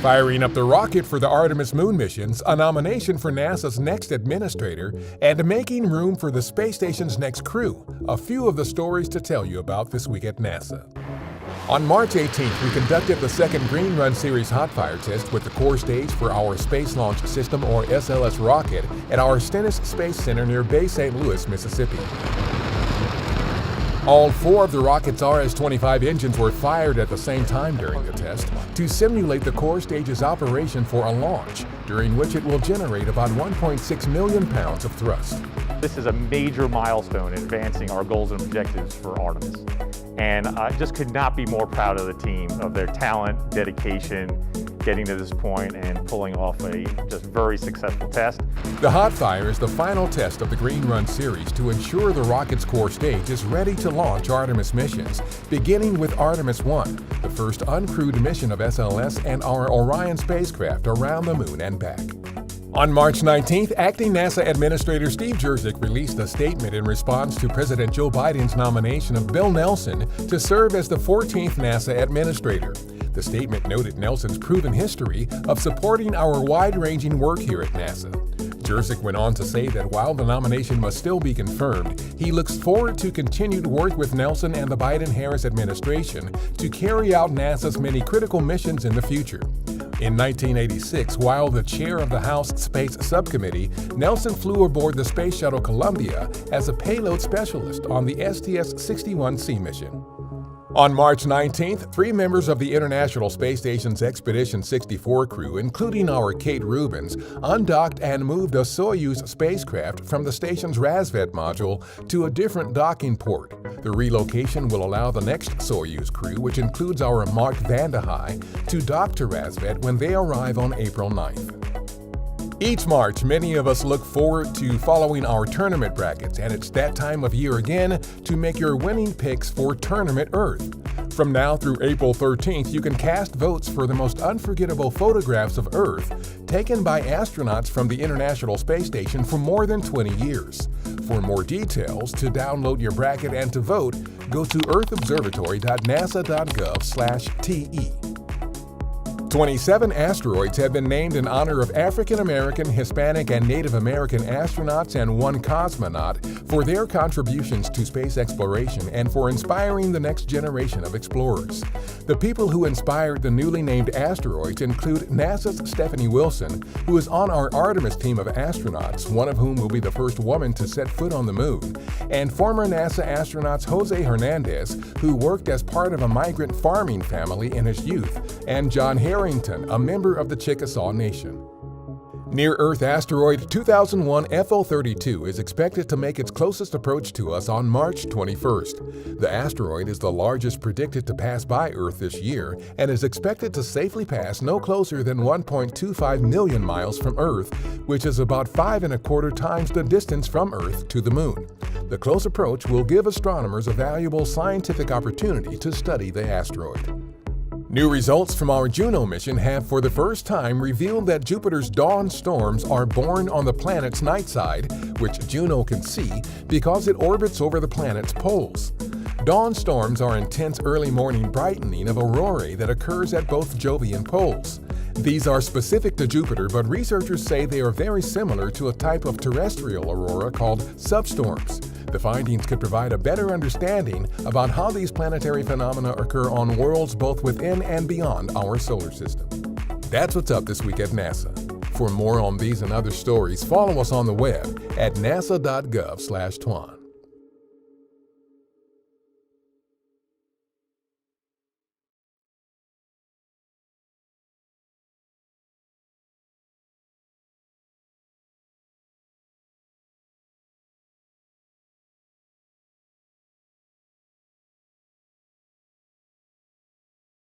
Firing up the rocket for the Artemis Moon missions, a nomination for NASA's next administrator, and making room for the space station's next crew, a few of the stories to tell you about this week at NASA. On March 18th, we conducted the second Green Run Series hot fire test with the core stage for our Space Launch System, or SLS rocket, at our Stennis Space Center near Bay St. Louis, Mississippi. All four of the rocket's RS-25 engines were fired at the same time during the test to simulate the core stage's operation for a launch, during which it will generate about 1.6 million pounds of thrust. This is a major milestone in advancing our goals and objectives for Artemis. And I just could not be more proud of the team, of their talent, dedication, getting to this point and pulling off a just very successful test. The hot fire is the final test of the Green Run series to ensure the rocket's core stage is ready to launch Artemis missions, beginning with Artemis 1, the first uncrewed mission of SLS and our Orion spacecraft around the moon and back. On March 19th, Acting NASA Administrator Steve Jerzik released a statement in response to President Joe Biden's nomination of Bill Nelson to serve as the 14th NASA Administrator. The statement noted Nelson's proven history of supporting our wide-ranging work here at NASA. Jerzik went on to say that while the nomination must still be confirmed, he looks forward to continued work with Nelson and the Biden-Harris administration to carry out NASA's many critical missions in the future. In 1986, while the chair of the House Space Subcommittee, Nelson flew aboard the Space Shuttle Columbia as a payload specialist on the STS-61C mission. On March 19th, 3 members of the International Space Station's Expedition 64 crew, including our Kate Rubins, undocked and moved a Soyuz spacecraft from the station's Razvet module to a different docking port. The relocation will allow the next Soyuz crew, which includes our Mark Vande Hei, to dock to Razvet when they arrive on April 9th. Each March, many of us look forward to following our tournament brackets, and it's that time of year again to make your winning picks for Tournament Earth. From now through April 13th, you can cast votes for the most unforgettable photographs of Earth taken by astronauts from the International Space Station for more than 20 years. For more details, to download your bracket and to vote, go to earthobservatory.nasa.gov/TE. 27 asteroids have been named in honor of African American, Hispanic, and Native American astronauts and 1 cosmonaut for their contributions to space exploration and for inspiring the next generation of explorers. The people who inspired the newly named asteroids include NASA's Stephanie Wilson, who is on our Artemis team of astronauts, one of whom will be the first woman to set foot on the moon, and former NASA astronauts Jose Hernandez, who worked as part of a migrant farming family in his youth, and John Harrington, a member of the Chickasaw Nation. Near-Earth asteroid 2001 FO32 is expected to make its closest approach to us on March 21st. The asteroid is the largest predicted to pass by Earth this year and is expected to safely pass no closer than 1.25 million miles from Earth, which is about 5.25 times the distance from Earth to the Moon. The close approach will give astronomers a valuable scientific opportunity to study the asteroid. New results from our Juno mission have for the first time revealed that Jupiter's dawn storms are born on the planet's night side, which Juno can see because it orbits over the planet's poles. Dawn storms are intense early morning brightening of aurorae that occurs at both Jovian poles. These are specific to Jupiter, but researchers say they are very similar to a type of terrestrial aurora called substorms. The findings could provide a better understanding about how these planetary phenomena occur on worlds both within and beyond our solar system. That's what's up this week at NASA. For more on these and other stories, follow us on the web at nasa.gov/twan.